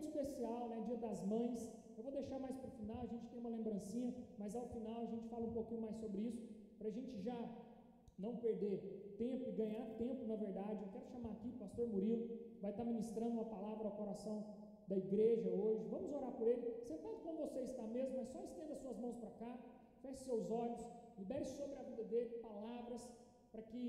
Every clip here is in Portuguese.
especial, né? Dia das Mães. Eu vou deixar mais para o final, a gente tem uma lembrancinha, mas ao final a gente fala um pouquinho mais sobre isso, para a gente já não perder tempo e ganhar tempo, na verdade. Eu quero chamar aqui o pastor Murilo, vai estar ministrando uma palavra ao coração da igreja hoje. Vamos orar por ele, sentado como você está mesmo, mas só estenda suas mãos para cá, feche seus olhos, libere sobre a vida dele palavras, para que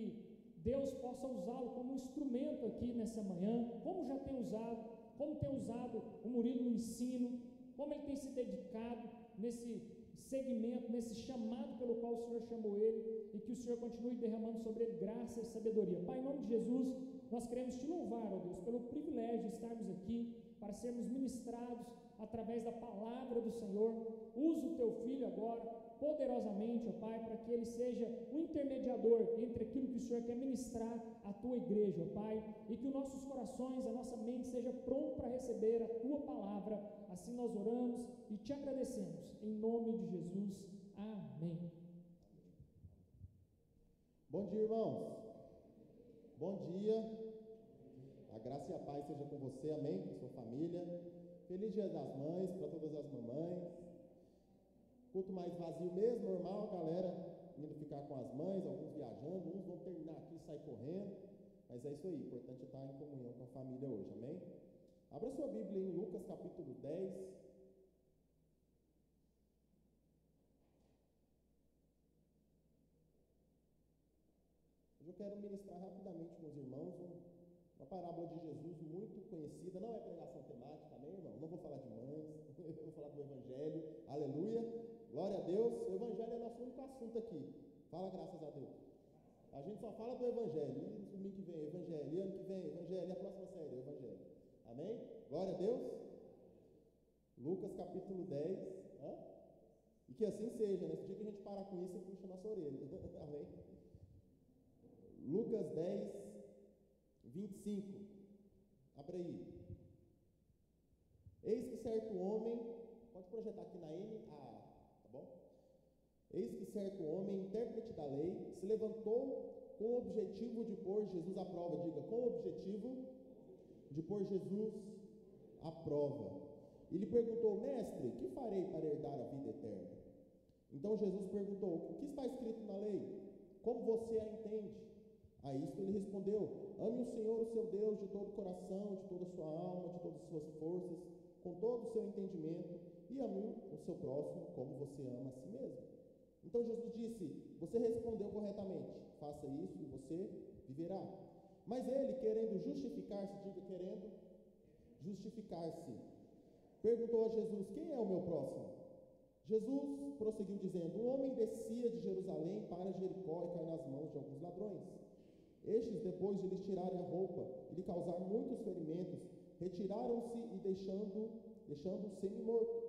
Deus possa usá-lo como um instrumento aqui nessa manhã, como já tem usado, como tem usado o Murilo no ensino, como ele tem se dedicado nesse segmento, nesse chamado pelo qual o Senhor chamou ele, e que o Senhor continue derramando sobre ele graça e sabedoria. Pai, em nome de Jesus, nós queremos te louvar, ó Deus, pelo privilégio de estarmos aqui, para sermos ministrados através da palavra do Senhor. Usa o teu filho agora, poderosamente, ó Pai, para que ele seja o intermediador entre aquilo que o Senhor quer ministrar à tua igreja, ó Pai, e que os nossos corações, a nossa mente seja pronto para receber a tua palavra. Assim nós oramos e te agradecemos, em nome de Jesus, amém. Bom dia, irmãos. Bom dia. A graça e a paz seja com você, amém, com sua família. Feliz Dia das Mães para todas as mamães. Culto mais vazio mesmo, normal, a galera indo ficar com as mães, alguns viajando, uns vão terminar aqui e sair correndo, mas é isso aí, o importante é estar em comunhão com a família hoje, amém? Abra sua Bíblia em Lucas capítulo 10. Hoje eu quero ministrar rapidamente com os irmãos uma parábola de Jesus muito conhecida. Não é pregação temática, amém, irmão? Não vou falar de mães, eu vou falar do Evangelho, aleluia, glória a Deus. O Evangelho é nosso único assunto aqui, fala graças a Deus. A gente só fala do Evangelho, e no domingo que vem, Evangelho, e ano que vem, Evangelho, e a próxima série, o Evangelho, amém? Glória a Deus. Lucas capítulo 10, e que assim seja, nesse dia que a gente parar com isso, e puxa a nossa orelha, amém? Lucas 10, 25, abre aí. Eis que certo homem, pode projetar aqui na tá bom? Eis que certo homem, intérprete da lei, se levantou com o objetivo de pôr Jesus à prova. Diga, com o objetivo de pôr Jesus à prova. E lhe perguntou: mestre, que farei para herdar a vida eterna? Então Jesus perguntou: o que está escrito na lei? Como você a entende? A isto ele respondeu: ame o Senhor, o seu Deus, de todo o coração, de toda a sua alma, de todas as suas forças, com todo o seu entendimento, e ame o seu próximo como você ama a si mesmo. Então Jesus disse: você respondeu corretamente, faça isso e você viverá. Mas ele, querendo justificar-se, diga, querendo justificar-se, perguntou a Jesus: quem é o meu próximo? Jesus prosseguiu dizendo: um homem descia de Jerusalém para Jericó e caiu nas mãos de alguns ladrões. Estes, depois de lhes tirarem a roupa e lhe causar muitos ferimentos, retiraram-se e deixando-o semi-morto.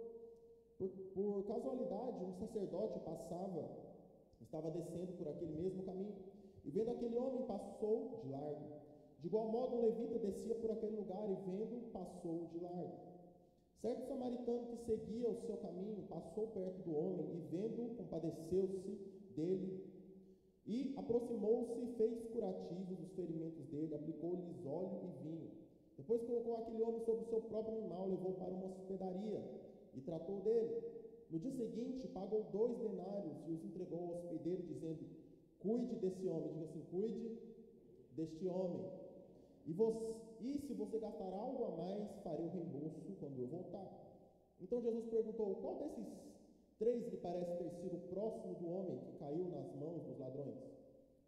Por casualidade, um sacerdote estava descendo por aquele mesmo caminho, e vendo aquele homem, passou de largo. De igual modo, um levita descia por aquele lugar, e vendo, passou de largo. Certo samaritano que seguia o seu caminho, passou perto do homem, e vendo, compadeceu-se dele, e aproximou-se e fez curativos dos ferimentos dele, aplicou-lhes óleo e vinho. Depois colocou aquele homem sobre o seu próprio animal, levou para uma hospedaria e tratou dele. No dia seguinte, pagou 2 denários e os entregou ao hospedeiro, dizendo: cuide desse homem. Diga assim: cuide deste homem. E se você gastar algo a mais, farei o reembolso quando eu voltar. Então Jesus perguntou: qual desses 3 lhe parece ter sido o próximo do homem que caiu nas mãos dos ladrões?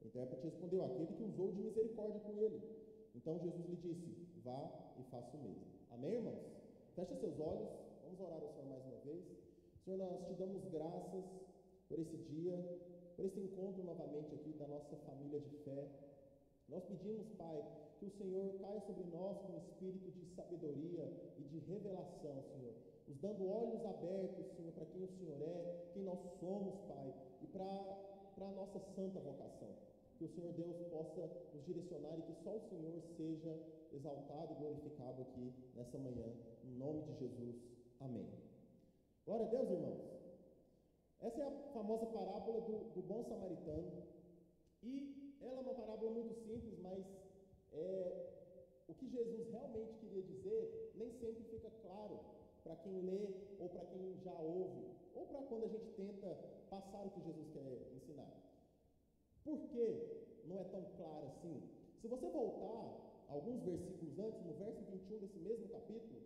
O intérprete respondeu: aquele que usou de misericórdia com ele. Então Jesus lhe disse: vá e faça o mesmo. Amém, irmãos? Feche seus olhos, vamos orar ao Senhor mais uma vez. Senhor, nós te damos graças por esse dia, por esse encontro novamente aqui da nossa família de fé. Nós pedimos, Pai, que o Senhor caia sobre nós com um espírito de sabedoria e de revelação, Senhor, nos dando olhos abertos, Senhor, para quem o Senhor é, quem nós somos, Pai, e para a nossa santa vocação. Que o Senhor Deus possa nos direcionar e que só o Senhor seja exaltado e glorificado aqui nessa manhã, em nome de Jesus, amém. Glória a Deus, irmãos. Essa é a famosa parábola do bom samaritano, e ela é uma parábola muito simples, mas o que Jesus realmente queria dizer nem sempre fica claro para quem lê ou para quem já ouve, ou para quando a gente tenta passar o que Jesus quer ensinar. Por que não é tão claro assim? Se você voltar alguns versículos antes, no verso 21 desse mesmo capítulo,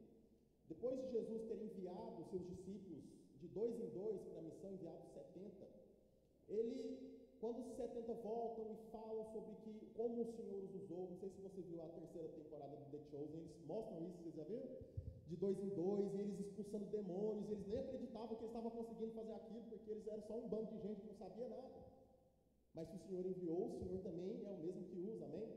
depois de Jesus ter enviado os seus discípulos de 2 em 2 para a missão, enviado 70, quando os 70 voltam e falam sobre como o Senhor os usou, não sei se você viu a terceira temporada do The Chosen, eles mostram isso, vocês já viram? De 2 em 2, e eles expulsando demônios, eles nem acreditavam que eles estavam conseguindo fazer aquilo, porque eles eram só um bando de gente que não sabia nada. Mas se o Senhor enviou, o Senhor também é o mesmo que usa, amém?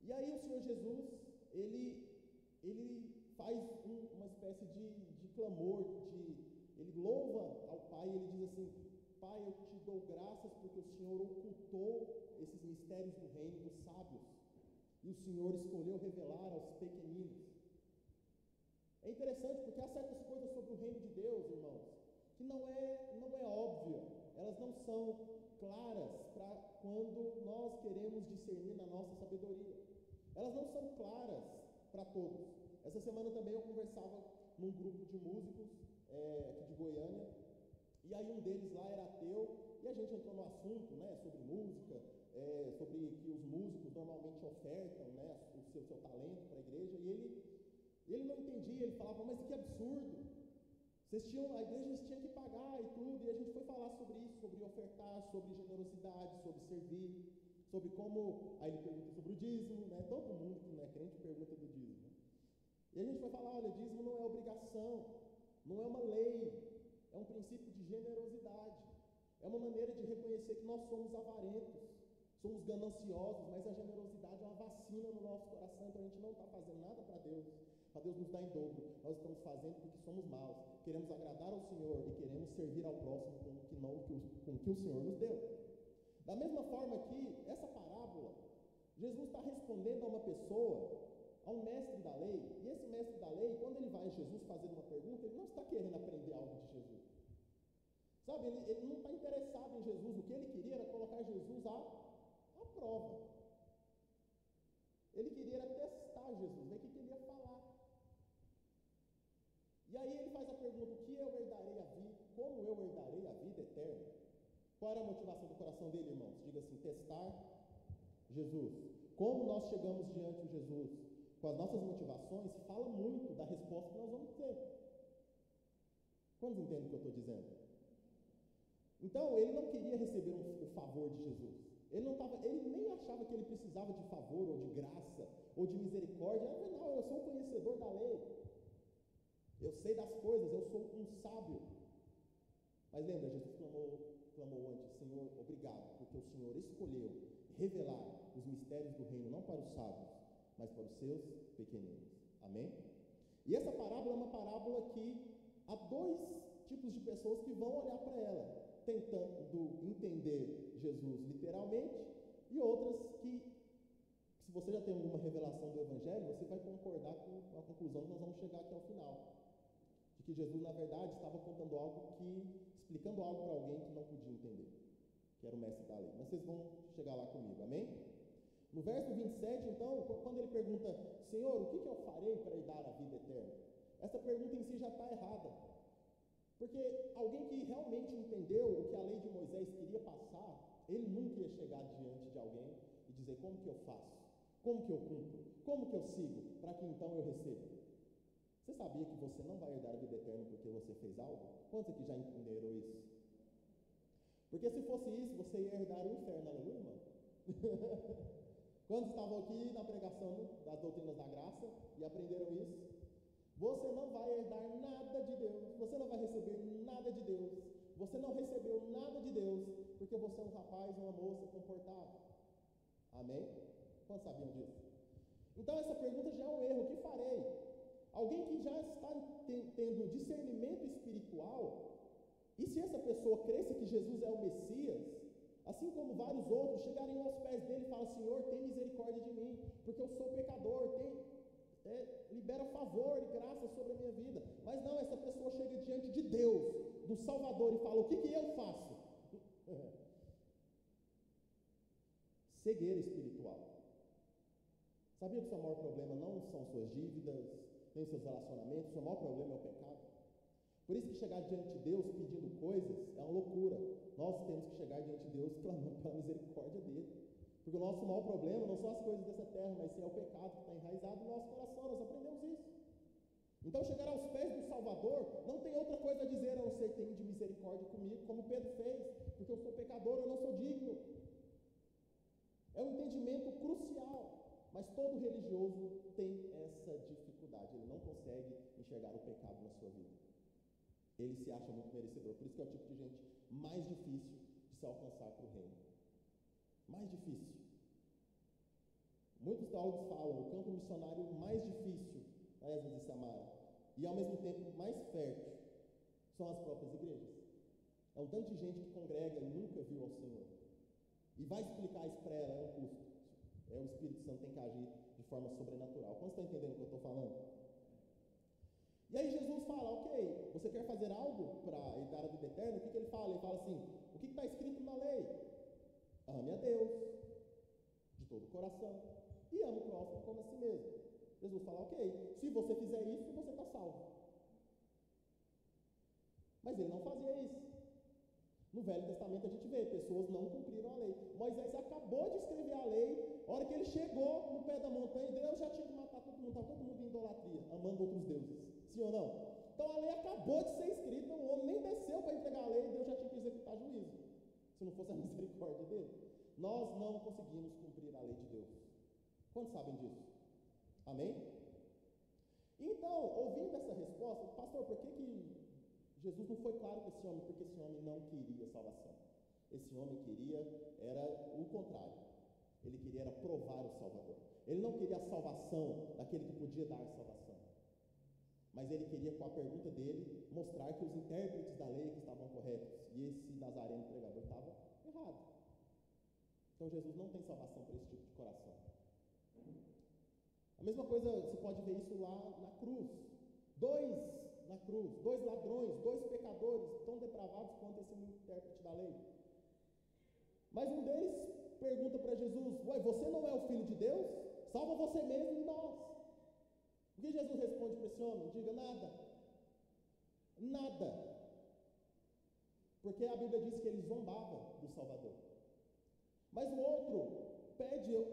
E aí o Senhor Jesus, ele faz uma espécie de clamor, ele louva ao Pai, ele diz assim: Pai, eu te dou graças porque o Senhor ocultou esses mistérios do reino dos sábios, e o Senhor escolheu revelar aos pequeninos. É interessante porque há certas coisas sobre o reino de Deus, irmãos, que não é óbvia, elas não são claras para quando nós queremos discernir na nossa sabedoria. Elas não são claras para todos. Essa semana também eu conversava num grupo de músicos aqui de Goiânia, e aí um deles lá era ateu, e a gente entrou no assunto, né, sobre música, sobre que os músicos normalmente ofertam, né, o seu talento para a igreja, e ele não entendia, ele falava: mas que absurdo, a igreja tinha que pagar e tudo, e a gente foi falar sobre isso, sobre ofertar, sobre generosidade, sobre servir, sobre como, aí ele pergunta sobre o dízimo, né, todo mundo que não é crente pergunta do dízimo, e a gente foi falar: olha, dízimo não é obrigação, não é uma lei, é um princípio de generosidade, é uma maneira de reconhecer que nós somos avarentos, somos gananciosos, mas a generosidade é uma vacina no nosso coração, então a gente não está fazendo nada para Deus nos dar em dobro, nós estamos fazendo porque somos maus, queremos agradar ao Senhor e queremos servir ao próximo com o que o Senhor nos deu. Da mesma forma que essa parábola, Jesus está respondendo a uma pessoa, a um mestre da lei, e esse mestre da lei, quando ele vai a Jesus fazer uma pergunta, ele não está querendo aprender algo de Jesus, sabe, ele não está interessado em Jesus, o que ele queria era colocar Jesus à prova, ele queria testar Jesus, ver o que ele ia falar. E aí ele faz a pergunta: o que eu herdarei a vida, como eu herdarei a vida eterna? Qual era a motivação do coração dele, irmãos? Diga assim: testar Jesus. Como nós chegamos diante de Jesus com as nossas motivações, fala muito da resposta que nós vamos ter. Quantos entendem o que eu estou dizendo? Então, ele não queria receber o favor de Jesus. Ele nem achava que ele precisava de favor, ou de graça, ou de misericórdia. Não, eu sou um conhecedor da lei. Eu sei das coisas, eu sou um sábio. Mas lembra, Jesus clamou antes: Senhor, obrigado, porque o Senhor escolheu revelar os mistérios do reino, não para os sábios, mas para os seus pequeninos. Amém? E essa parábola é uma parábola que há dois tipos de pessoas que vão olhar para ela, tentando entender Jesus literalmente, e outras que, se você já tem alguma revelação do Evangelho, você vai concordar com a conclusão que nós vamos chegar aqui ao final, de que Jesus, na verdade, estava contando explicando algo para alguém que não podia entender, que era o mestre da lei. Mas vocês vão chegar lá comigo, amém? No verso 27, então, quando ele pergunta: Senhor, o que eu farei para herdar a vida eterna? Essa pergunta em si já está errada, porque alguém que realmente entendeu o que a lei de Moisés queria passar, ele nunca ia chegar diante de alguém e dizer: como que eu faço? Como que eu cumpro? Como que eu sigo? Para que então eu receba? Você sabia que você não vai herdar a vida eterna porque você fez algo? Quantos aqui já entenderam isso? Porque se fosse isso, você ia herdar o inferno, aleluia, irmão? Quantos estavam aqui na pregação das doutrinas da graça e aprenderam isso? Você não vai herdar nada de Deus, você não vai receber nada de Deus, você não recebeu nada de Deus porque você é um rapaz ou uma moça comportado. Amém? Quantos sabiam disso? Então essa pergunta já é um erro: o que farei? Alguém que já está tendo discernimento espiritual, e se essa pessoa cresce que Jesus é o Messias, assim como vários outros chegarem aos pés dele e falam: Senhor, tem misericórdia de mim, porque eu sou pecador, libera favor e graça sobre a minha vida. Mas não, essa pessoa chega diante de Deus, do Salvador, e fala: o que eu faço? Cegueira espiritual. Sabia que o seu maior problema não são suas dívidas, tem os seus relacionamentos, o seu maior problema é o pecado. Por isso que chegar diante de Deus pedindo coisas é uma loucura. Nós temos que chegar diante de Deus clamando pela misericórdia dele. Porque o nosso maior problema não são as coisas dessa terra, mas sim é o pecado que está enraizado no nosso coração. Nós aprendemos isso. Então chegar aos pés do Salvador não tem outra coisa a dizer a não ser: tenha de misericórdia comigo, como Pedro fez, porque eu sou pecador, eu não sou digno. É um entendimento crucial. Mas todo religioso tem essa dificuldade. Ele não consegue enxergar o pecado na sua vida. Ele se acha muito merecedor. Por isso que é o tipo de gente mais difícil de se alcançar para o reino. Mais difícil. Muitos teólogos falam o campo missionário mais difícil a Esdras e Samara, e ao mesmo tempo mais fértil, são as próprias igrejas. É um tanto de gente que congrega e nunca viu ao Senhor. E vai explicar isso para ela, é um custo. O Espírito Santo tem que agir de forma sobrenatural. Quantos estão entendendo o que eu estou falando? E aí Jesus fala: ok, você quer fazer algo para herdar a vida eterna? O que ele fala? Ele fala assim: o que está escrito na lei? Ame a Deus de todo o coração e ame o próximo como a si mesmo. Jesus fala: ok, se você fizer isso, você está salvo. Mas ele não fazia isso. No Velho Testamento a gente vê, pessoas não cumpriram a lei. Moisés acabou de escrever a lei, a hora que ele chegou no pé da montanha, Deus já tinha que matar todo mundo, estava todo mundo em idolatria, amando outros deuses. Sim ou não? Então a lei acabou de ser escrita, o homem nem desceu para entregar a lei, Deus já tinha que executar juízo. Se não fosse a misericórdia dele. Nós não conseguimos cumprir a lei de Deus. Quantos sabem disso? Amém? Então, ouvindo essa resposta, pastor, por que Jesus não foi claro com esse homem? Porque esse homem não queria salvação. Esse homem queria, era o contrário. Ele queria era provar o Salvador. Ele não queria a salvação daquele que podia dar salvação. Mas ele queria, com a pergunta dele, mostrar que os intérpretes da lei estavam corretos e esse nazareno pregador estava errado. Então Jesus não tem salvação para esse tipo de coração. A mesma coisa, você pode ver isso lá na cruz. Dois ladrões, dois pecadores, tão depravados quanto esse intérprete da lei. Mas um deles pergunta para Jesus: ué, você não é o Filho de Deus? Salva você mesmo e nós. O que Jesus responde para esse homem? Diga: nada. Nada. Porque a Bíblia diz que ele zombava do Salvador. Mas o outro pede,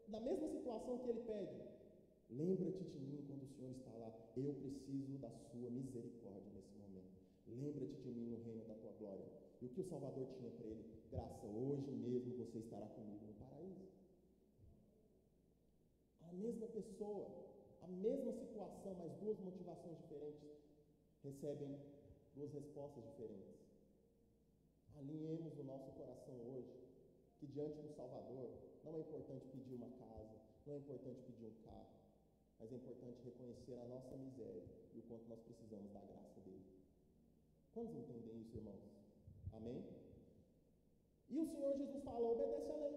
na mesma situação que ele pede: lembra-te de mim quando o Senhor está lá. Eu preciso da sua misericórdia nesse momento. Lembra-te de mim no reino da tua glória. E o que o Salvador tinha para ele? Graça, hoje mesmo você estará comigo no paraíso. A mesma pessoa, a mesma situação, mas duas motivações diferentes, recebem duas respostas diferentes. Alinhemos o nosso coração hoje, que diante do Salvador, não é importante pedir uma casa, não é importante pedir um carro, mas é importante reconhecer a nossa miséria e o quanto nós precisamos da graça dele. Quantos entendem isso, irmãos? Amém? E o Senhor Jesus fala: obedece a lei.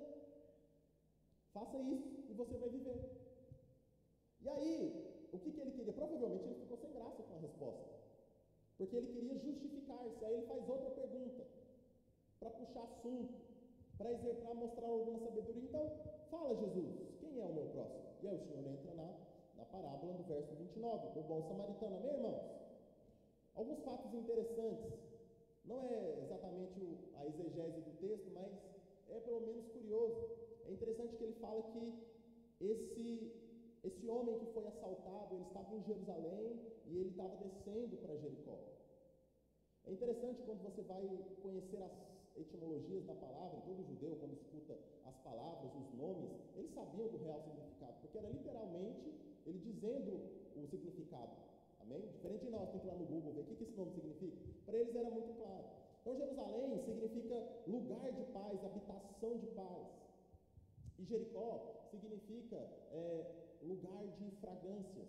Faça isso e você vai viver. E aí, o que ele queria? Provavelmente ele ficou sem graça com a resposta. Porque ele queria justificar-se. Aí ele faz outra pergunta, para puxar assunto, para mostrar alguma sabedoria. Então, fala, Jesus, quem é o meu próximo? E aí o Senhor entra na parábola do verso 29, do bom samaritano. Amém, irmãos? Alguns fatos interessantes. Não é exatamente a exegese do texto, mas é pelo menos curioso. É interessante que ele fala que esse homem que foi assaltado, ele estava em Jerusalém e ele estava descendo para Jericó. É interessante quando você vai conhecer as etimologias da palavra. Todo judeu, quando escuta as palavras, os nomes, eles sabiam do real significado, porque era literalmente ele dizendo o significado. Amém? Diferente de nós, tem que ir lá no Google ver o que esse nome significa. Para eles era muito claro. Então Jerusalém significa lugar de paz, habitação de paz. E Jericó significa lugar de fragrâncias.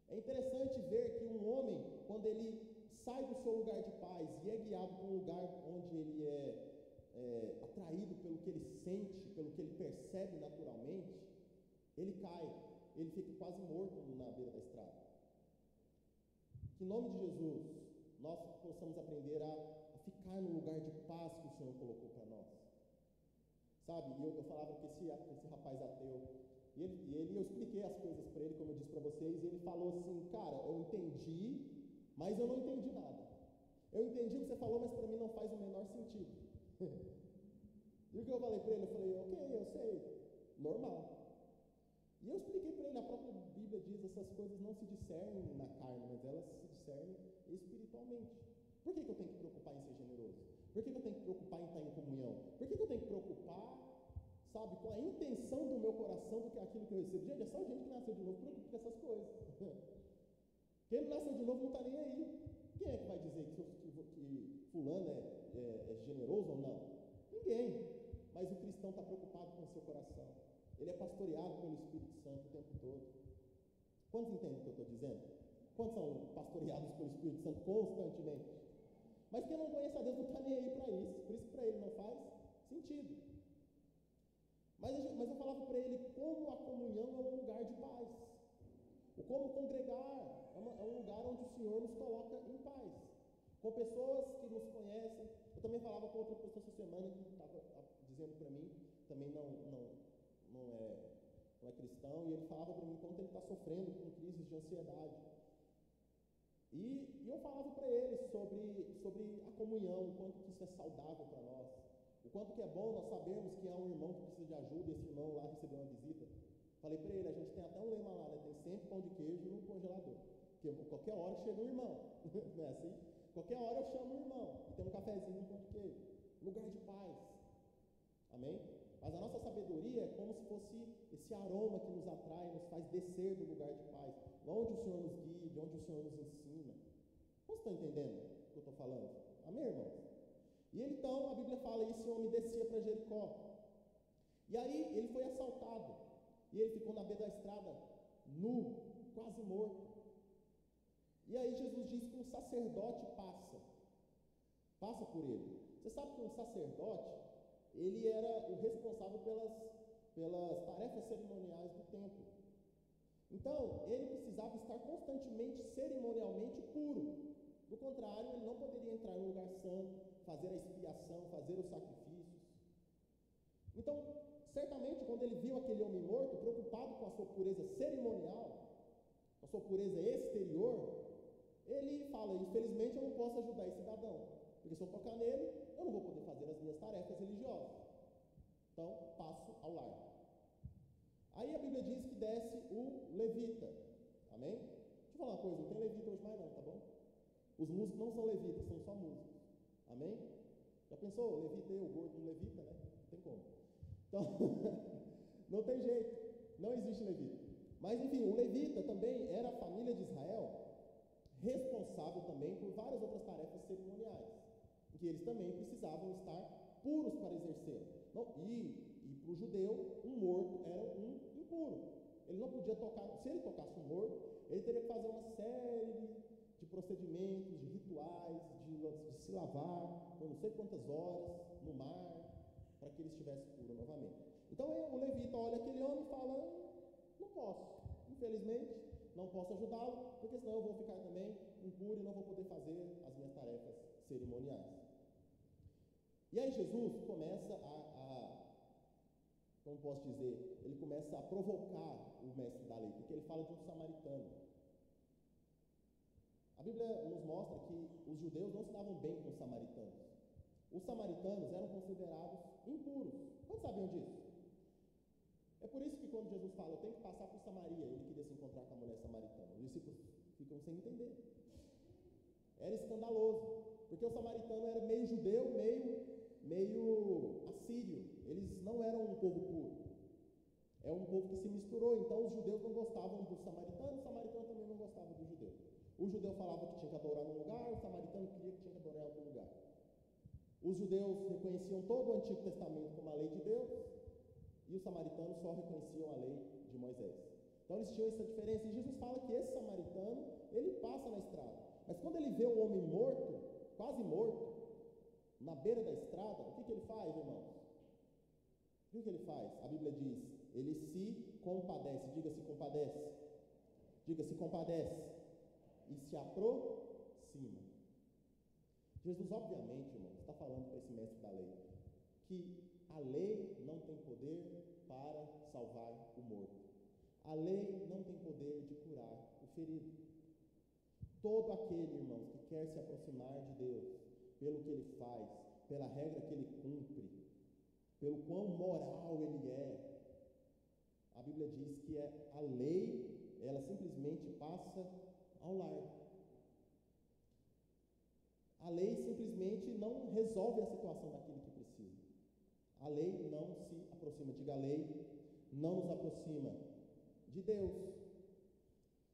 É interessante ver que um homem, quando ele sai do seu lugar de paz e é guiado para um lugar onde ele é atraído pelo que ele sente, pelo que ele percebe naturalmente, ele cai, ele fica quase morto na beira da estrada. Que em nome de Jesus nós possamos aprender a ficar no lugar de paz que o Senhor colocou para nós. Sabe, e eu falava que esse rapaz ateu, eu expliquei as coisas para ele, como eu disse para vocês, e ele falou assim, cara, eu entendi, mas eu não entendi nada. Eu entendi o que você falou, mas para mim não faz o menor sentido. E o que eu falei para ele? Eu falei, ok, eu sei, normal. E eu expliquei para ele, a própria Bíblia diz, essas coisas não se discernem na carne, mas elas se discernem espiritualmente. Por que eu tenho que preocupar em ser generoso? Por que eu tenho que preocupar em estar em comunhão? Por que eu tenho que preocupar, sabe, com a intenção do meu coração do que aquilo que eu recebo? Gente, é só gente que nasceu de novo que preocupa com essas coisas. Quem não nasceu de novo não está nem aí. Quem é que vai dizer que fulano é generoso ou não? Ninguém. Mas o cristão está preocupado com o seu coração. Ele é pastoreado pelo Espírito Santo o tempo todo. Quantos entendem o que eu estou dizendo? Quantos são pastoreados pelo Espírito Santo constantemente? Mas quem não conhece a Deus não está nem aí para isso. Por isso que para ele não faz sentido. Mas eu falava para ele como a comunhão é um lugar de paz. O como congregar é um lugar onde o Senhor nos coloca em paz. Com pessoas que nos conhecem. Eu também falava com outra pessoa essa semana que estava dizendo para mim, também não é cristão, e ele falava para mim quanto ele está sofrendo com crises de ansiedade. E eu falava para ele sobre a comunhão, o quanto que isso é saudável para nós, o quanto que é bom nós sabermos que há um irmão que precisa de ajuda, e esse irmão lá recebeu uma visita. Falei para ele, a gente tem até um lema lá, né? Tem sempre pão de queijo no congelador, porque qualquer hora chega um irmão, não é assim? Qualquer hora eu chamo um irmão, e tem um cafezinho no pão de queijo, lugar de paz, amém? Mas a nossa sabedoria é como se fosse esse aroma que nos atrai, nos faz descer do lugar de paz, onde o Senhor nos guia, de onde o Senhor nos ensina. Vocês estão entendendo o que eu estou falando? Amém, irmãos? E ele, então, a Bíblia fala, esse homem descia para Jericó. E aí ele foi assaltado. E ele ficou na beira da estrada, nu, quase morto. E aí Jesus diz que um sacerdote passa por ele. Você sabe que um sacerdote, ele era o responsável pelas tarefas cerimoniais do templo. Então, ele precisava estar constantemente cerimonialmente puro. Do contrário, ele não poderia entrar no lugar santo, fazer a expiação, fazer os sacrifícios. Então, certamente, quando ele viu aquele homem morto, preocupado com a sua pureza cerimonial, com a sua pureza exterior, ele fala, infelizmente eu não posso ajudar esse cidadão, porque se eu tocar nele, eu não vou poder fazer as minhas tarefas religiosas. Então, passo ao largo. Aí a Bíblia diz que desce o levita. Amém? Deixa eu falar uma coisa, não tem levita hoje mais não, tá bom? Os músicos não são levitas, são só músicos. Amém? Já pensou? Levita e o gordo não levita, né? Não tem como. Então, não tem jeito. Não existe levita. Mas enfim, o levita também era a família de Israel responsável também por várias outras tarefas cerimoniais, em que eles também precisavam estar puros para exercer. E para o judeu, um morto era um impuro. Ele não podia tocar, se ele tocasse um morto, ele teria que fazer uma série de procedimentos, de rituais, de se lavar por não sei quantas horas no mar, para que ele estivesse puro novamente. Então o levita olha aquele homem e fala, não posso, infelizmente, não posso ajudá-lo, porque senão eu vou ficar também impuro e não vou poder fazer as minhas tarefas cerimoniais. E aí Jesus começa como posso dizer, ele começa a provocar o mestre da lei, porque ele fala de um samaritano. A Bíblia nos mostra que os judeus não se davam bem com os samaritanos. Os samaritanos eram considerados impuros. Quantos sabiam disso? É por isso que quando Jesus fala, eu tenho que passar por Samaria, ele queria se encontrar com a mulher samaritana. Os discípulos ficam sem entender. Era escandaloso, porque o samaritano era meio judeu, meio assírio. Eles não eram um povo puro. É um povo que se misturou, então os judeus não gostavam do samaritano, o samaritano também não gostava do judeu. O judeu falava que tinha que adorar num lugar, o samaritano queria que tinha que adorar em outro lugar. Os judeus reconheciam todo o Antigo Testamento como a lei de Deus, e os samaritanos só reconheciam a lei de Moisés. Então eles tinham essa diferença, e Jesus fala que esse samaritano, ele passa na estrada. Mas quando ele vê o homem morto, quase morto, na beira da estrada, o que ele faz, irmãos? O que ele faz? A Bíblia diz, ele se compadece, diga se compadece. Diga se compadece. E se aproxima. Jesus, obviamente, irmãos, está falando para esse mestre da lei, que a lei não tem poder para salvar o morto. A lei não tem poder de curar o ferido. Todo aquele, irmãos, que quer se aproximar de Deus, pelo que ele faz, pela regra que ele cumpre, pelo quão moral ele é, a Bíblia diz que a lei, ela simplesmente passa ao largo. A lei simplesmente não resolve a situação daquele que precisa. A lei não se aproxima. Diga, a lei não nos aproxima de Deus.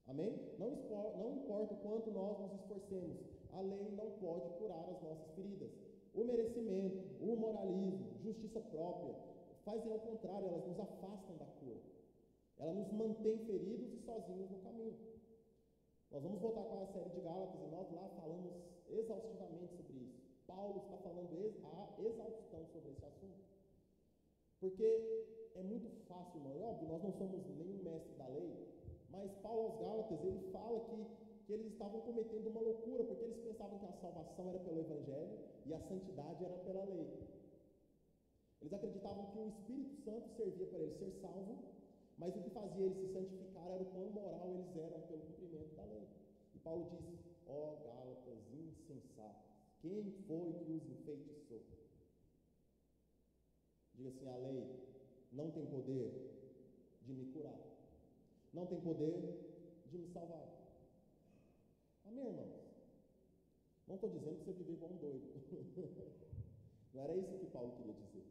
Amém? Não importa o quanto nós nos esforcemos, a lei não pode curar as nossas feridas. O merecimento, o moralismo, justiça própria, fazem ao contrário, elas nos afastam da cura. Ela nos mantém feridos e sozinhos no caminho. Nós vamos voltar com a série de Gálatas e nós lá falamos exaustivamente sobre isso. Paulo está falando a exaustão sobre esse assunto. Porque é muito fácil, irmão, é óbvio, nós não somos nenhum mestre da lei, mas Paulo aos Gálatas, ele fala que eles estavam cometendo uma loucura, porque eles pensavam que a salvação era pelo Evangelho e a santidade era pela lei. Eles acreditavam que o Espírito Santo servia para eles ser salvo, mas o que fazia eles se santificar era o quão moral eles eram pelo cumprimento da lei. E Paulo diz, ó Gálatas insensatos, quem foi que os enfeitiçou? Diga assim, a lei não tem poder de me curar, não tem poder de me salvar. Amém, irmãos? Não estou dizendo que você vive igual um doido. Não era isso que Paulo queria dizer.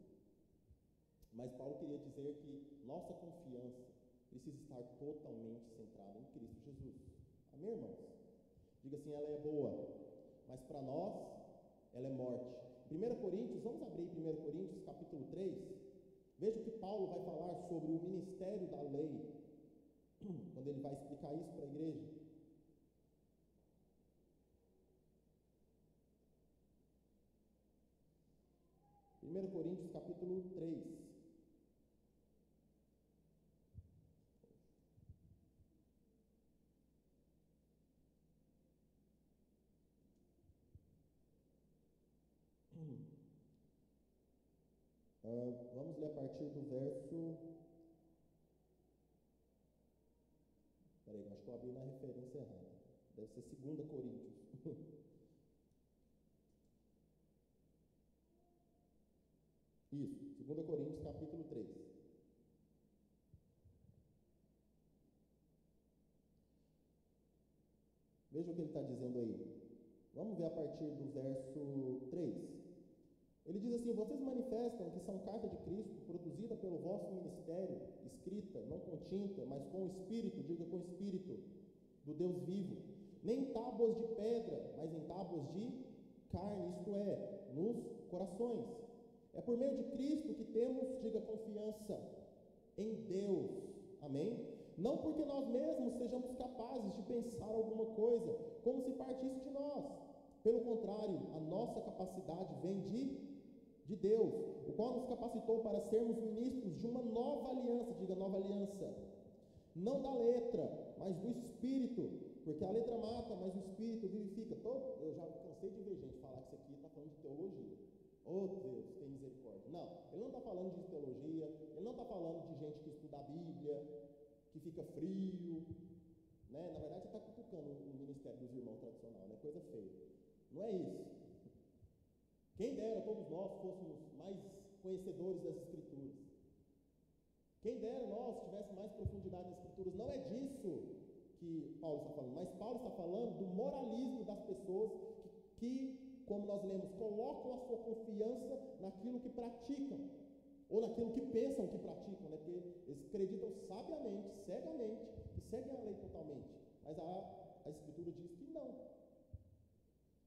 Mas Paulo queria dizer que nossa confiança precisa estar totalmente centrada em Cristo Jesus. Amém, irmãos? Diga assim, ela é boa, mas para nós ela é morte. 1 Coríntios, vamos abrir 1 Coríntios capítulo 3. Veja o que Paulo vai falar sobre o ministério da lei, quando ele vai explicar isso para a igreja. Primeiro Coríntios capítulo 3. Vamos ler a partir do verso. Peraí, acho que eu abri na referência errada. Deve ser 2 Coríntios. Isso, 2 Coríntios capítulo 3. Veja o que ele está dizendo aí. Vamos ver a partir do verso 3. Ele diz assim, vocês manifestam que são carta de Cristo, produzida pelo vosso ministério, escrita, não com tinta, mas com o Espírito, diga com o Espírito, do Deus vivo. Nem em tábuas de pedra, mas em tábuas de carne, isto é, nos corações. É por meio de Cristo que temos, diga, confiança em Deus. Amém? Não porque nós mesmos sejamos capazes de pensar alguma coisa, como se partisse de nós. Pelo contrário, a nossa capacidade vem de Deus, o qual nos capacitou para sermos ministros de uma nova aliança, diga nova aliança, não da letra, mas do Espírito, porque a letra mata, mas o Espírito vivifica. Eu já cansei de ver gente falar que isso aqui está falando de teologia. Oh Deus, tem misericórdia. Não, ele não está falando de teologia, ele não está falando de gente que estuda a Bíblia, que fica frio, né? Na verdade você está cutucando o ministério dos irmãos tradicional, né? Coisa feia. Não é isso. Quem dera todos nós fôssemos mais conhecedores das Escrituras. Quem dera nós tivéssemos mais profundidade nas Escrituras. Não é disso que Paulo está falando, mas Paulo está falando do moralismo das pessoas que, como nós lemos, colocam a sua confiança naquilo que praticam, ou naquilo que pensam que praticam, né? Porque eles acreditam sabiamente, cegamente, que seguem a lei totalmente, mas a Escritura diz que não.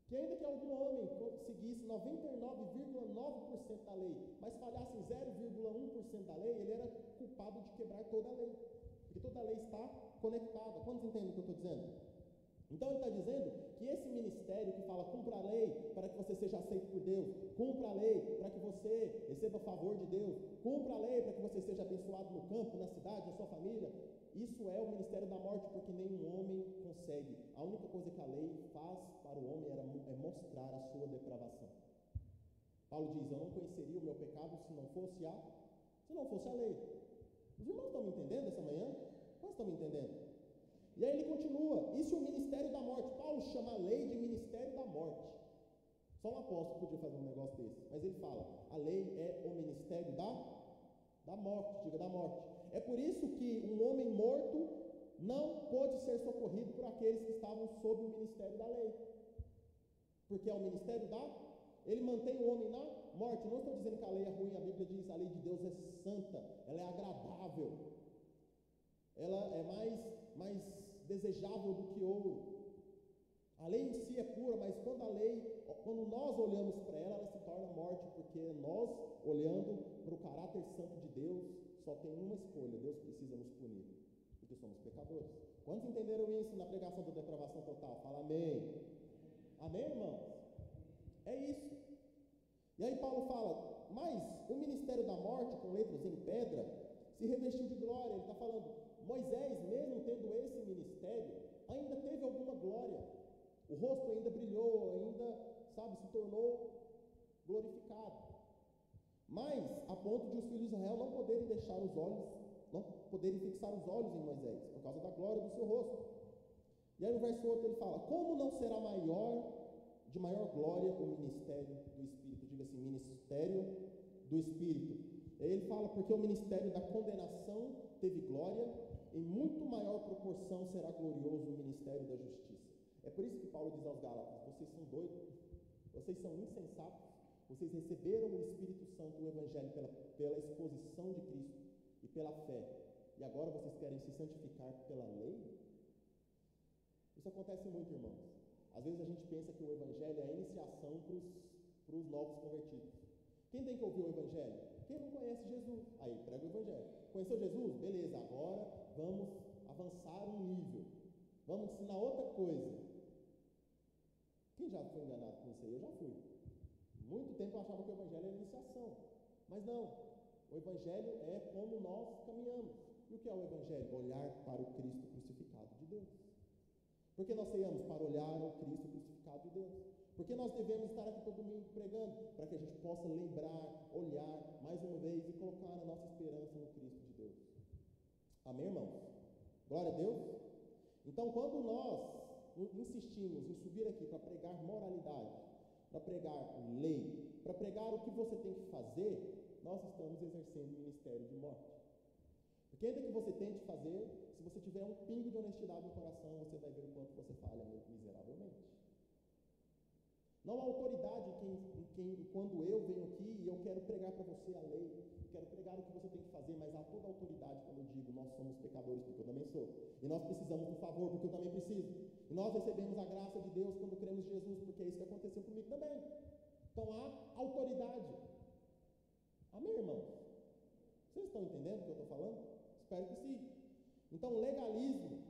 Que ainda que algum homem seguisse 99,9% da lei, mas falhasse em 0,1% da lei, ele era culpado de quebrar toda a lei, porque toda a lei está conectada. Quantos entendem o que eu estou dizendo? Então ele está dizendo que esse ministério que fala cumpra a lei para que você seja aceito por Deus, cumpra a lei para que você receba favor de Deus, cumpra a lei para que você seja abençoado no campo, na cidade, na sua família, isso é o ministério da morte, porque nenhum homem consegue. A única coisa que a lei faz para o homem é mostrar a sua depravação. Paulo diz, eu não conheceria o meu pecado se não fosse a lei. Os irmãos estão me entendendo essa manhã? Vocês estão me entendendo? E aí ele continua, isso é o ministério da morte. Paulo chama a lei de ministério da morte. Só um apóstolo podia fazer um negócio desse, mas ele fala, a lei é o ministério da morte, diga da morte. É por isso que um homem morto não pôde ser socorrido por aqueles que estavam sob o ministério da lei. Porque é o ministério ele mantém o homem na morte. Não estou dizendo que a lei é ruim, a Bíblia diz que a lei de Deus é santa, ela é agradável, ela é mais desejável do que ouro. A lei em si é pura, mas quando nós olhamos para ela se torna morte, porque nós, olhando para o caráter santo de Deus, só tem uma escolha: Deus precisa nos punir, porque somos pecadores. Quantos entenderam isso na pregação da depravação total? Fala amém. Amém, irmãos? É isso. E aí Paulo fala, mas o ministério da morte, com letras em pedra, se revestiu de glória. Ele está falando, Moisés, mesmo tendo esse ministério, ainda teve alguma glória. O rosto ainda brilhou, ainda, se tornou glorificado. Mas, a ponto de os filhos de Israel não poderem fixar os olhos em Moisés, por causa da glória do seu rosto. E aí no verso 8 ele fala, como não será de maior glória o ministério do Espírito? Diga assim, ministério do Espírito. Aí ele fala, porque o ministério da condenação teve glória, em muito maior proporção será glorioso o ministério da justiça. É por isso que Paulo diz aos Gálatas, vocês são doidos, vocês são insensatos, vocês receberam o Espírito Santo, o Evangelho, pela exposição de Cristo e pela fé, e agora vocês querem se santificar pela lei? Isso acontece muito, irmãos. Às vezes a gente pensa que o Evangelho é a iniciação para os novos convertidos. Quem tem que ouvir o Evangelho? Quem não conhece Jesus. Aí, prega o Evangelho. Conheceu Jesus? Beleza, agora vamos avançar um nível. Vamos ensinar outra coisa. Quem já foi enganado com isso aí? Eu já fui. Muito tempo eu achava que o Evangelho era a iniciação. Mas não. O Evangelho é como nós caminhamos. E o que é o Evangelho? Olhar para o Cristo crucificado de Deus. Por que nós ceiamos? Para olhar o Cristo crucificado de Deus. Por que nós devemos estar aqui todo domingo pregando? Para que a gente possa lembrar, olhar mais uma vez e colocar a nossa esperança no Cristo de Deus. Amém, irmãos? Glória a Deus. Então, quando nós insistimos em subir aqui para pregar moralidade, para pregar lei, para pregar o que você tem que fazer, nós estamos exercendo o ministério de morte. Porque ainda que você tente fazer, se você tiver um pingo de honestidade no coração, você vai ver o quanto você falha miseravelmente. Não há autoridade quando eu venho aqui e eu quero pregar para você a lei, quero pregar o que você tem que fazer, mas há toda a autoridade quando eu digo, nós somos pecadores, porque eu também sou. E nós precisamos do favor, porque eu também preciso. E nós recebemos a graça de Deus quando cremos em Jesus, porque é isso que aconteceu comigo também. Então há autoridade. Amém, irmãos? Vocês estão entendendo o que eu estou falando? Espero que sim. Então, o legalismo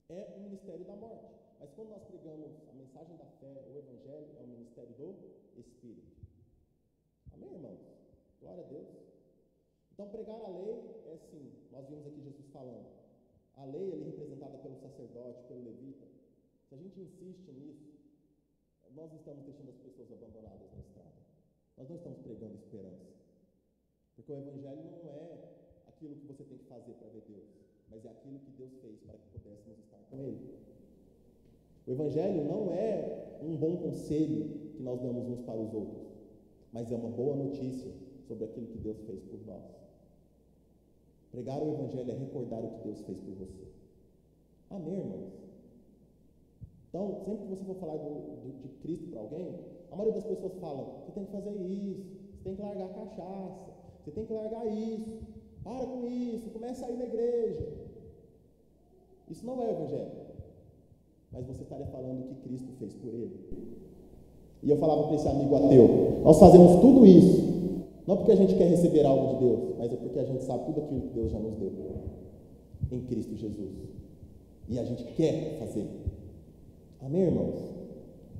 é o ministério da morte. Mas quando nós pregamos a mensagem da fé, o Evangelho é o ministério do Espírito. Amém, irmãos? Glória a Deus. Então, pregar a lei é assim, nós vimos aqui Jesus falando. A lei ali representada pelo sacerdote, pelo levita. Se a gente insiste nisso, nós estamos deixando as pessoas abandonadas na estrada. Nós não estamos pregando esperança. Porque o Evangelho não é aquilo que você tem que fazer para ver Deus, mas é aquilo que Deus fez para que pudéssemos estar com Ele. O Evangelho não é um bom conselho que nós damos uns para os outros, mas é uma boa notícia sobre aquilo que Deus fez por nós. Pregar o Evangelho é recordar o que Deus fez por você. Amém, irmãos? Então, sempre que você for falar de Cristo para alguém, a maioria das pessoas fala, você tem que fazer isso, você tem que largar a cachaça, você tem que largar isso, para com isso, começa a ir na igreja. Isso não é o Evangelho. Mas você estaria falando o que Cristo fez por ele. E eu falava para esse amigo ateu, nós fazemos tudo isso, não porque a gente quer receber algo de Deus, mas é porque a gente sabe tudo aquilo que Deus já nos deu em Cristo Jesus. E a gente quer fazer. Amém, irmãos?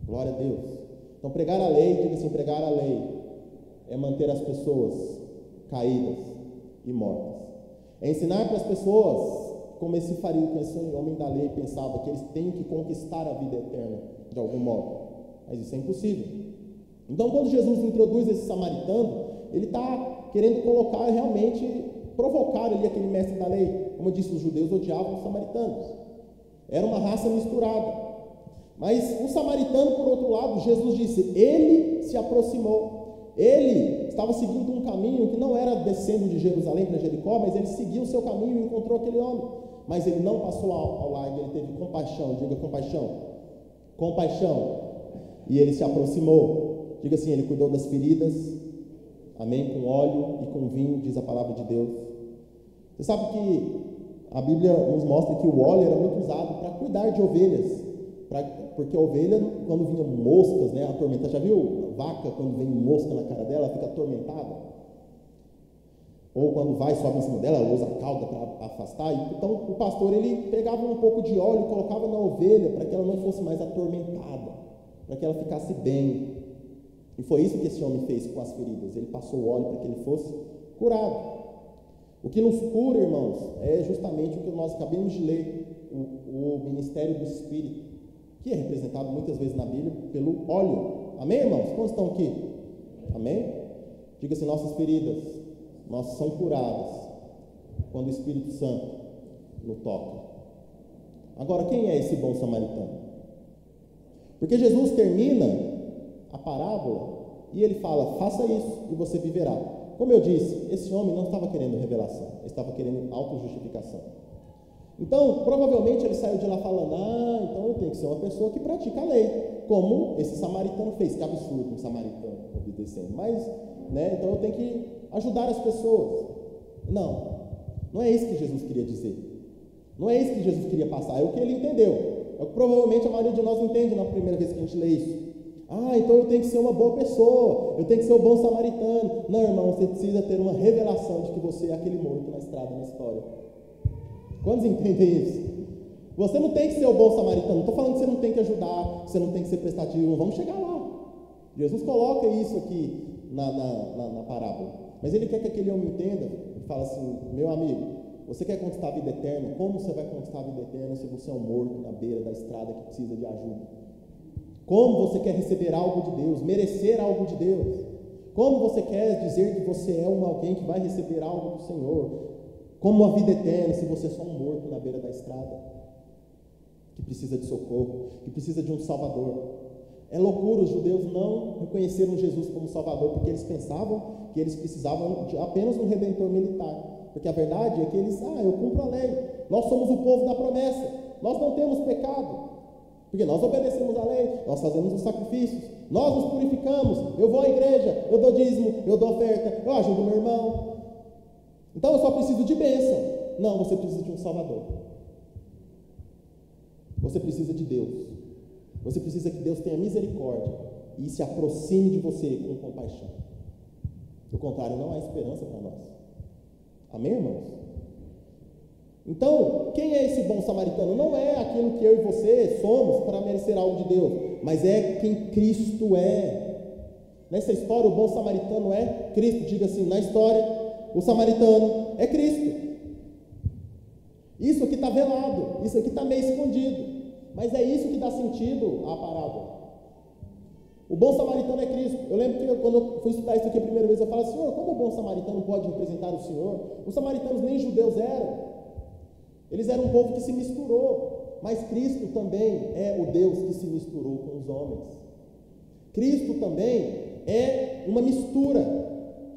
Glória a Deus. Então, pregar a lei, diga assim, pregar a lei é manter as pessoas caídas e mortas. É ensinar para as pessoas, como esse homem da lei pensava, que eles têm que conquistar a vida eterna, de algum modo. Mas isso é impossível. Então, quando Jesus introduz esse samaritano, ele está querendo colocar realmente, provocar ali aquele mestre da lei. como eu disse, os judeus odiavam os samaritanos. Era uma raça misturada. Mas o samaritano, por outro lado, Jesus disse, ele se aproximou. Ele estava seguindo um caminho que não era descendo de Jerusalém para Jericó, mas ele seguiu o seu caminho e encontrou aquele homem. Mas ele não passou ao largo, ele teve compaixão. Diga compaixão. Compaixão. E ele se aproximou. Diga assim, ele cuidou das feridas. Amém? Com óleo e com vinho, diz a palavra de Deus. Você sabe que a Bíblia nos mostra que o óleo era muito usado para cuidar de ovelhas. Porque a ovelha, quando vinha moscas, né, atormentada, já viu vaca, quando vem mosca na cara dela, ela fica atormentada? Ou quando vai, sobe em cima dela, ela usa a cauda para afastar. Então, o pastor, ele pegava um pouco de óleo e colocava na ovelha, para que ela não fosse mais atormentada, para que ela ficasse bem. E foi isso que esse homem fez com as feridas. Ele passou o óleo para que ele fosse curado. O que nos cura, irmãos, é justamente o que nós acabamos de ler, o ministério do Espírito, que é representado muitas vezes na Bíblia pelo óleo. Amém, irmãos? Quantos estão aqui? Amém? Diga assim, nossas feridas, nossas são curadas quando o Espírito Santo nos toca. Agora, quem é esse bom samaritano? Porque Jesus termina a parábola e ele fala, faça isso e você viverá. Como eu disse, esse homem não estava querendo revelação, ele estava querendo autojustificação. Então, provavelmente ele saiu de lá falando, então eu tenho que ser uma pessoa que pratica a lei, como esse samaritano fez. Que absurdo um samaritano obedecendo, mas, né, então eu tenho que ajudar as pessoas. Não é isso que Jesus queria dizer, não é isso que Jesus queria passar, é o que ele entendeu, é o que provavelmente a maioria de nós entende na primeira vez que a gente lê isso. Então eu tenho que ser uma boa pessoa, eu tenho que ser o bom samaritano. Não, irmão, você precisa ter uma revelação de que você é aquele morto na estrada, na história. Quantos entendem isso? Você não tem que ser o bom samaritano. Não estou falando que você não tem que ajudar, você não tem que ser prestativo. Vamos chegar lá. Jesus coloca isso aqui na parábola. Mas ele quer que aquele homem entenda e fala assim, meu amigo, você quer conquistar a vida eterna? Como você vai conquistar a vida eterna se você é um morto na beira da estrada que precisa de ajuda? Como você quer receber algo de Deus, merecer algo de Deus? Como você quer dizer que você é alguém que vai receber algo do Senhor? Como a vida eterna, se você é só um morto na beira da estrada, que precisa de socorro, que precisa de um Salvador. É loucura, os judeus não reconheceram Jesus como Salvador, porque eles pensavam que eles precisavam de apenas um Redentor militar. Porque a verdade é que eles, eu cumpro a lei, nós somos o povo da promessa, nós não temos pecado, porque nós obedecemos a lei, nós fazemos os sacrifícios, nós nos purificamos, eu vou à igreja, eu dou dízimo, eu dou oferta, eu ajudo meu irmão. Então eu só preciso de bênção. Não, você precisa de um Salvador. Você precisa de Deus. Você precisa que Deus tenha misericórdia e se aproxime de você com compaixão. Do contrário, não há esperança para nós. Amém, irmãos? Então, quem é esse bom samaritano? Não é aquilo que eu e você somos para merecer algo de Deus, mas é quem Cristo é. Nessa história, o bom samaritano é Cristo. Diga assim, na história, o samaritano é Cristo. Isso aqui está velado, isso aqui está meio escondido, mas é isso que dá sentido à parábola. O bom samaritano é Cristo. Eu lembro que quando eu fui estudar isso aqui a primeira vez, eu falei, Senhor, como o bom samaritano pode representar o Senhor? Os samaritanos nem judeus eram, eles eram um povo que se misturou, mas Cristo também é o Deus que se misturou com os homens. Cristo também é uma mistura.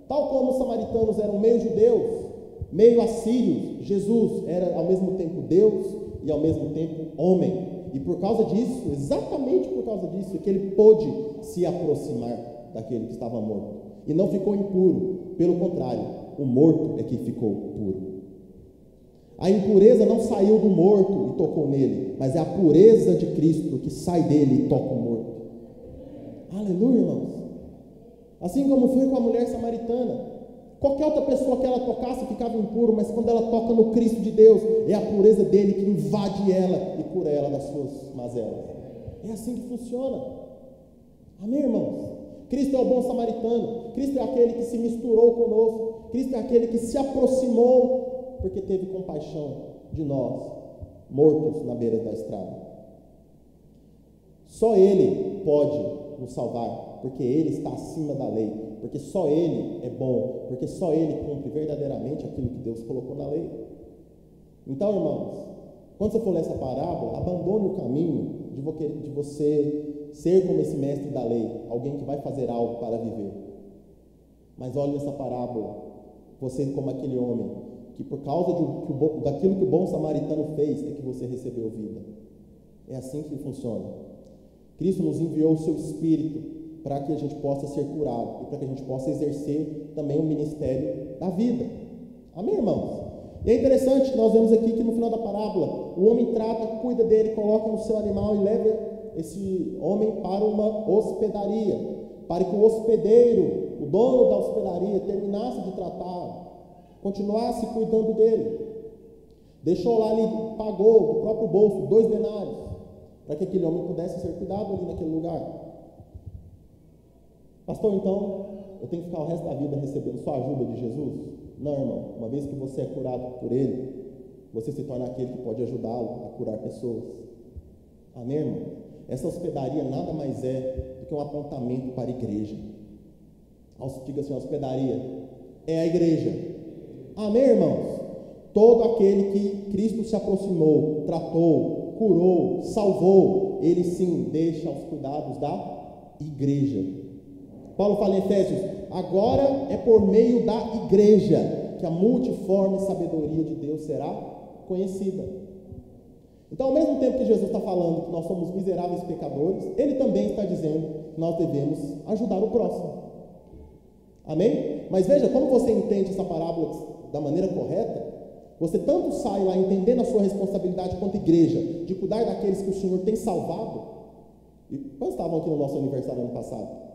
Tal como os samaritanos eram meio judeus, meio assírios, Jesus era ao mesmo tempo Deus e ao mesmo tempo homem. E por causa disso, exatamente por causa disso, é que ele pôde se aproximar daquele que estava morto. E não ficou impuro, pelo contrário, o morto é que ficou puro. A impureza não saiu do morto e tocou nele, mas é a pureza de Cristo que sai dele e toca o morto. Aleluia, irmãos. Assim como foi com a mulher samaritana, qualquer outra pessoa que ela tocasse ficava impuro, mas quando ela toca no Cristo de Deus, é a pureza dele que invade ela e cura ela das suas mazelas. É assim que funciona. Amém, irmãos? Cristo é o bom samaritano, Cristo é aquele que se misturou conosco, Cristo é aquele que se aproximou, porque teve compaixão de nós, mortos na beira da estrada. Só Ele pode nos salvar, porque Ele está acima da lei, porque só Ele é bom, porque só Ele cumpre verdadeiramente aquilo que Deus colocou na lei. Então, irmãos, quando você for ler essa parábola, abandone o caminho de você ser como esse mestre da lei, alguém que vai fazer algo para viver. Mas olhe nessa parábola, você como aquele homem, que por causa daquilo que o bom samaritano fez, é que você recebeu vida. É assim que funciona. Cristo nos enviou o seu Espírito para que a gente possa ser curado e para que a gente possa exercer também o ministério da vida. Amém, irmãos? E é interessante que nós vemos aqui que no final da parábola, o homem trata, cuida dele, coloca no seu animal e leva esse homem para uma hospedaria, para que o hospedeiro, o dono da hospedaria, terminasse de tratar, continuasse cuidando dele. Deixou lá, ele pagou do próprio bolso 2 denários, para que aquele homem pudesse ser cuidado ali naquele lugar. Pastor, então, eu tenho que ficar o resto da vida recebendo só a ajuda de Jesus? Não, irmão. Uma vez que você é curado por Ele, você se torna aquele que pode ajudá-lo a curar pessoas. Amém, irmão? Essa hospedaria nada mais é do que um apontamento para a igreja. Diga assim, a hospedaria é a igreja. Amém, irmãos? Todo aquele que Cristo se aproximou, tratou, curou, salvou, ele sim deixa aos cuidados da igreja. Paulo fala em Efésios, agora é por meio da igreja que a multiforme sabedoria de Deus será conhecida. Então, ao mesmo tempo que Jesus está falando que nós somos miseráveis pecadores, ele também está dizendo que nós devemos ajudar o próximo. Amém? Mas veja, como você entende essa parábola da maneira correta, você tanto sai lá entendendo a sua responsabilidade quanto igreja, de cuidar daqueles que o Senhor tem salvado. E quantos estavam aqui no nosso aniversário ano passado?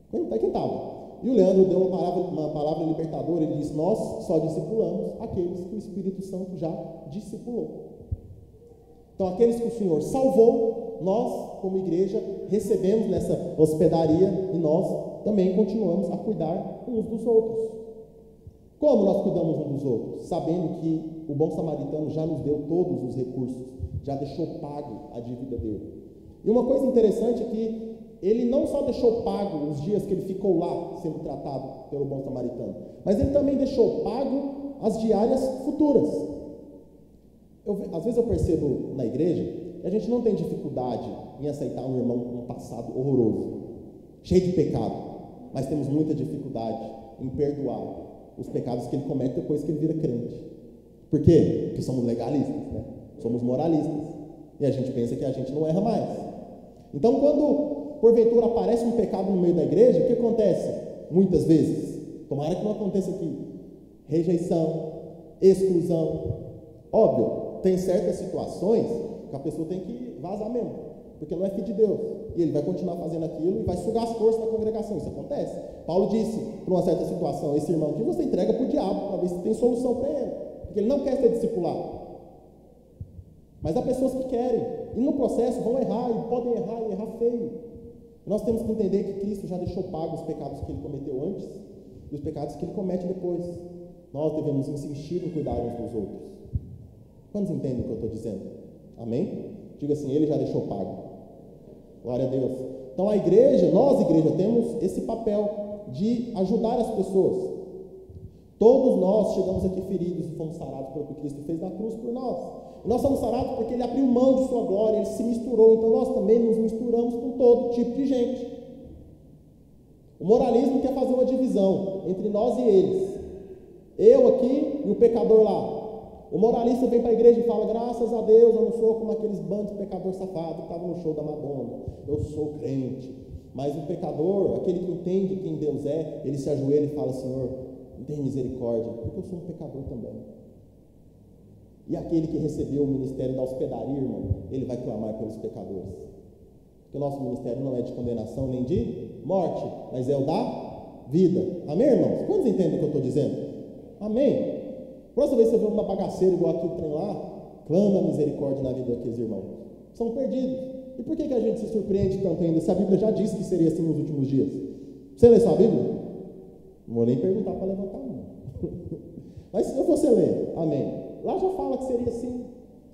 Quem estava? E o Leandro deu uma palavra libertadora, ele disse, nós só discipulamos aqueles que o Espírito Santo já discipulou. Então, aqueles que o Senhor salvou, nós, como igreja, recebemos nessa hospedaria e nós também continuamos a cuidar uns dos outros. Como nós cuidamos uns dos outros? Sabendo que o bom samaritano já nos deu todos os recursos, já deixou pago a dívida dele. E uma coisa interessante é que ele não só deixou pago os dias que ele ficou lá sendo tratado pelo bom samaritano, mas ele também deixou pago as diárias futuras. Às vezes eu percebo na igreja que a gente não tem dificuldade em aceitar um irmão com um passado horroroso, cheio de pecado, mas temos muita dificuldade em perdoar os pecados que ele comete depois que ele vira crente. Por quê? Porque somos legalistas, né? Somos moralistas, e a gente pensa que a gente não erra mais. Então, quando porventura aparece um pecado no meio da igreja, o que acontece? Muitas vezes, tomara que não aconteça aqui, rejeição, exclusão. Óbvio, tem certas situações que a pessoa tem que vazar mesmo, porque não é filho de Deus, e ele vai continuar fazendo aquilo e vai sugar as forças da congregação. Isso acontece. Paulo disse, para uma certa situação, esse irmão aqui você entrega para o diabo, para ver se tem solução para ele, porque ele não quer ser discipulado. Mas há pessoas que querem, e no processo vão errar, e podem errar, e errar feio. Nós temos que entender que Cristo já deixou pago os pecados que ele cometeu antes e os pecados que ele comete depois. Nós devemos insistir em cuidar uns dos outros. Quantos entendem o que eu estou dizendo? Amém? Diga assim, ele já deixou pago. Glória a Deus. Então a igreja, nós igreja, temos esse papel de ajudar as pessoas. Todos nós chegamos aqui feridos e fomos sarados pelo que Cristo fez na cruz por nós. E nós somos sarados porque ele abriu mão de sua glória, ele se misturou, então nós também nos misturamos com todo tipo de gente. O moralismo quer fazer uma divisão entre nós e eles. Eu aqui e o pecador lá. O moralista vem para a igreja e fala, graças a Deus eu não sou como aqueles bandos de pecador safado que estavam no show da Madonna. Eu sou crente. Mas o pecador, aquele que entende quem Deus é, ele se ajoelha e fala, Senhor, tem misericórdia, porque eu sou um pecador também. E aquele que recebeu o ministério da hospedaria, irmão, ele vai clamar pelos pecadores. Porque o nosso ministério não é de condenação nem de morte, mas é o da vida. Amém, irmãos? Quantos entendem o que eu estou dizendo? Amém? Próxima vez que você vê uma bagaceira igual aquele trem lá, clama a misericórdia na vida daqueles irmãos. São perdidos. E por que a gente se surpreende tanto ainda, se a Bíblia já disse que seria assim nos últimos dias? Você lê sua Bíblia? Não vou nem perguntar para levantar a mão. Mas se você ler, amém. Lá já fala que seria assim.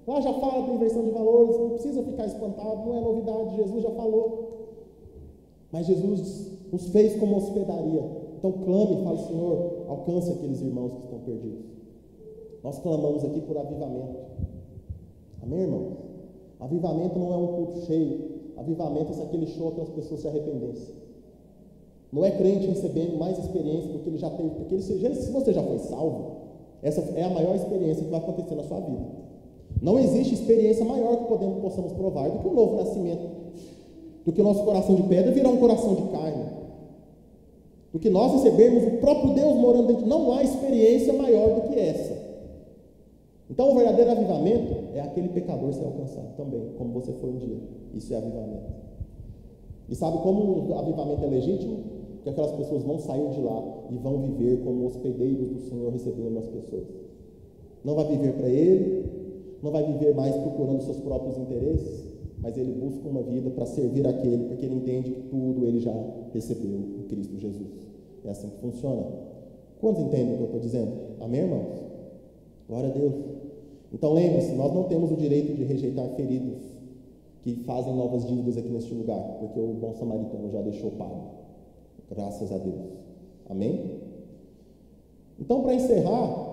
Lá já fala de inversão de valores, não precisa ficar espantado, não é novidade, Jesus já falou. Mas Jesus nos fez como hospedaria. Então clame e fale, Senhor, alcance aqueles irmãos que estão perdidos. Nós clamamos aqui por avivamento. Amém, irmão? Avivamento não é um culto cheio. Avivamento é aquele show que as pessoas se arrependessem. Não é crente recebendo mais experiência do que ele já teve, porque se você já foi salvo, essa é a maior experiência que vai acontecer na sua vida. Não existe experiência maior que possamos provar do que o novo nascimento, do que o nosso coração de pedra virar um coração de carne, do que nós recebermos o próprio Deus morando dentro. Não há experiência maior do que essa. Então o verdadeiro avivamento é aquele pecador ser alcançado também, como você foi um dia. Isso é avivamento. E sabe como o avivamento é legítimo? Que aquelas pessoas vão sair de lá e vão viver como hospedeiros do Senhor, recebendo as pessoas. Não vai viver para ele, não vai viver mais procurando seus próprios interesses, mas ele busca uma vida para servir aquele, porque ele entende que tudo ele já recebeu em Cristo Jesus. É assim que funciona. Quantos entendem o que eu estou dizendo? Amém, irmãos? Glória a Deus. Então lembre-se, nós não temos o direito de rejeitar feridos que fazem novas dívidas aqui neste lugar, porque o bom samaritano já deixou pago. Graças a Deus. Amém? Então, para encerrar,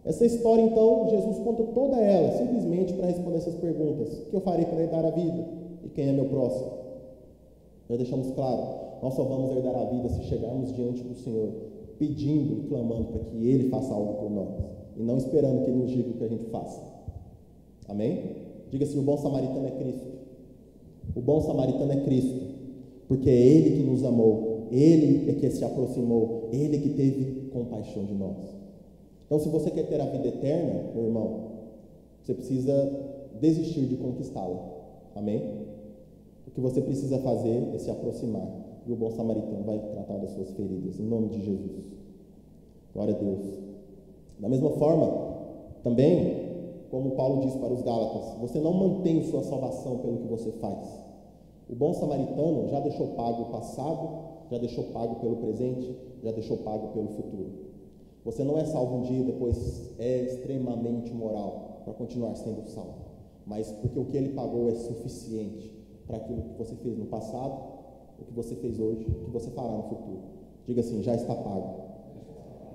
essa história, então, Jesus conta toda ela, simplesmente para responder essas perguntas. O que eu farei para herdar a vida? E quem é meu próximo? Já deixamos claro, nós só vamos herdar a vida se chegarmos diante do Senhor, pedindo e clamando para que Ele faça algo por nós, e não esperando que Ele nos diga o que a gente faça. Amém? Diga-se, o bom samaritano é Cristo. O bom samaritano é Cristo, porque é Ele que nos amou, Ele é que se aproximou, Ele que teve compaixão de nós. Então, se você quer ter a vida eterna, meu irmão, você precisa desistir de conquistá-la. Amém? O que você precisa fazer é se aproximar, e o bom samaritano vai tratar das suas feridas, em nome de Jesus. Glória a Deus. Da mesma forma, também, como Paulo diz para os Gálatas, você não mantém sua salvação pelo que você faz. O bom samaritano já deixou pago o passado, já deixou pago pelo presente, já deixou pago pelo futuro. Você não é salvo um dia e depois é extremamente moral para continuar sendo salvo, mas porque o que ele pagou é suficiente para aquilo que você fez no passado, o que você fez hoje, o que você fará no futuro. Diga assim, já está pago.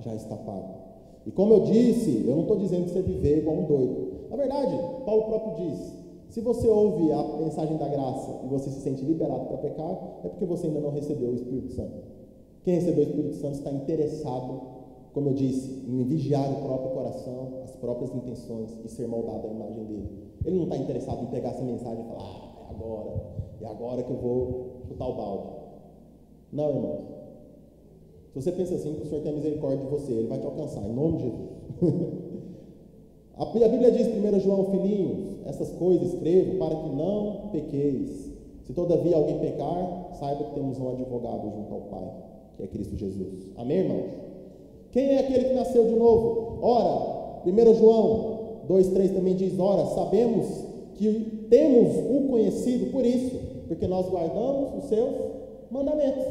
Já está pago. E como eu disse, eu não estou dizendo que você viver igual um doido. Na verdade, Paulo próprio diz, se você ouve a mensagem da graça e você se sente liberado para pecar, é porque você ainda não recebeu o Espírito Santo. Quem recebeu o Espírito Santo está interessado, como eu disse, em vigiar o próprio coração, as próprias intenções e ser moldado à imagem dele. Ele não está interessado em pegar essa mensagem e falar, é agora que eu vou chutar o balde. Não, irmão. Se você pensa assim, que o Senhor tem misericórdia de você, Ele vai te alcançar, em nome de Jesus. A Bíblia diz, 1 João, filhinhos, essas coisas escrevo para que não pequeis. Se todavia alguém pecar, saiba que temos um advogado junto ao Pai, que é Cristo Jesus. Amém, irmãos? Quem é aquele que nasceu de novo? Ora, 1 João 2,3 também diz, ora, sabemos que temos o conhecido por isso, porque nós guardamos os seus mandamentos.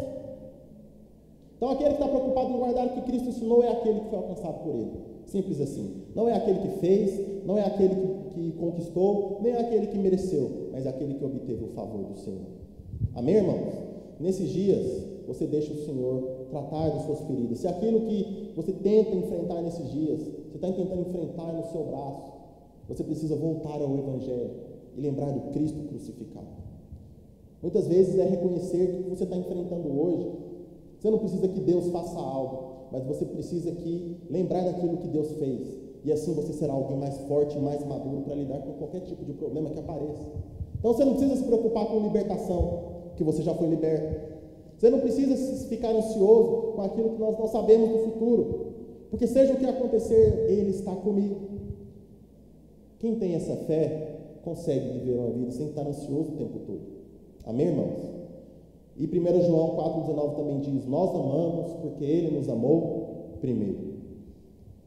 Então, aquele que está preocupado em guardar o que Cristo ensinou é aquele que foi alcançado por Ele. Simples assim. Não é aquele que fez, não é aquele que conquistou, nem é aquele que mereceu, mas é aquele que obteve o favor do Senhor. Amém, irmãos? Nesses dias, você deixa o Senhor tratar das suas feridas. Se aquilo que você tenta enfrentar nesses dias, você está tentando enfrentar no seu braço, você precisa voltar ao Evangelho e lembrar do Cristo crucificado. Muitas vezes é reconhecer que o que você está enfrentando hoje, você não precisa que Deus faça algo, mas você precisa que lembrar daquilo que Deus fez, e assim você será alguém mais forte e mais maduro para lidar com qualquer tipo de problema que apareça. Então você não precisa se preocupar com libertação, que você já foi liberto. Você não precisa ficar ansioso com aquilo que nós não sabemos do futuro, porque seja o que acontecer, Ele está comigo. Quem tem essa fé consegue viver uma vida sem estar ansioso o tempo todo. Amém, irmãos? E 1 João 4,19 também diz, nós amamos porque Ele nos amou primeiro.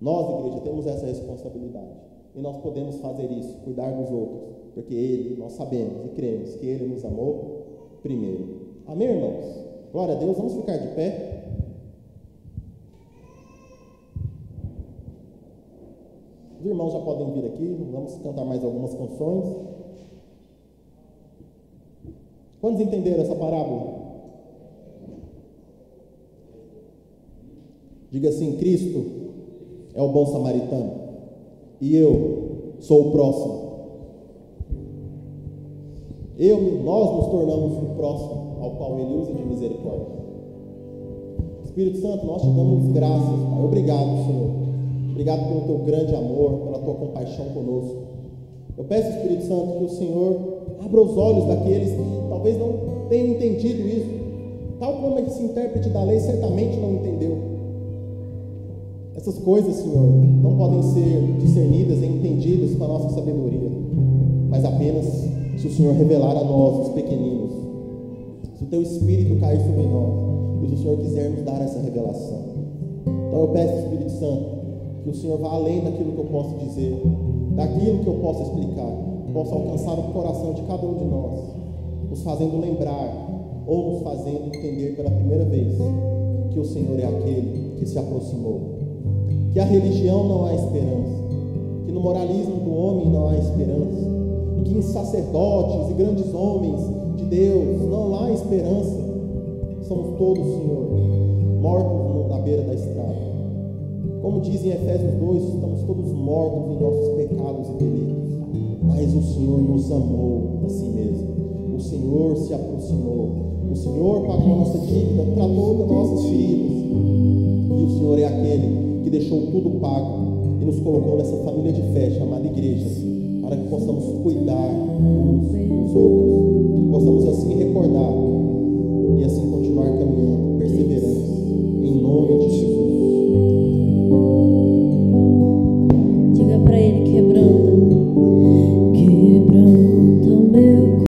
Nós, igreja, temos essa responsabilidade, e nós podemos fazer isso, cuidar dos outros, porque nós sabemos e cremos que Ele nos amou primeiro. Amém, irmãos? Glória a Deus, vamos ficar de pé. Os irmãos já podem vir aqui, vamos cantar mais algumas canções. Quantos entenderam essa parábola? Diga assim, Cristo é o bom samaritano. e eu sou o próximo. Nós nos tornamos o próximo ao qual Ele usa de misericórdia. Espírito Santo, nós te damos graças, Pai. Obrigado, Senhor. Obrigado pelo teu grande amor, pela tua compaixão conosco. Eu peço, Espírito Santo, que o Senhor abra os olhos daqueles que talvez não tenham entendido isso. Tal como esse intérprete da lei certamente não entendeu. Essas coisas, Senhor, não podem ser discernidas e entendidas com a nossa sabedoria, mas apenas se o Senhor revelar a nós, os pequeninos, se o teu Espírito cair sobre nós, e se o Senhor quiser nos dar essa revelação. Então eu peço, Espírito Santo, que o Senhor vá além daquilo que eu posso dizer, daquilo que eu possa explicar, possa alcançar o coração de cada um de nós, nos fazendo lembrar ou nos fazendo entender pela primeira vez que o Senhor é aquele que se aproximou, que a religião não há esperança, que no moralismo do homem não há esperança, e que em sacerdotes e grandes homens de Deus não há esperança. Somos todos, Senhor, mortos na beira da estrada. Como diz em Efésios 2, estamos todos mortos em nossos pecados e delitos, mas o Senhor nos amou a si mesmo. O Senhor se aproximou, o Senhor pagou a nossa dívida, tratou das nossas feridas, e o Senhor é aquele que deixou tudo pago e nos colocou nessa família de fé chamada igreja, para que possamos cuidar uns dos outros, possamos assim recordar e assim continuar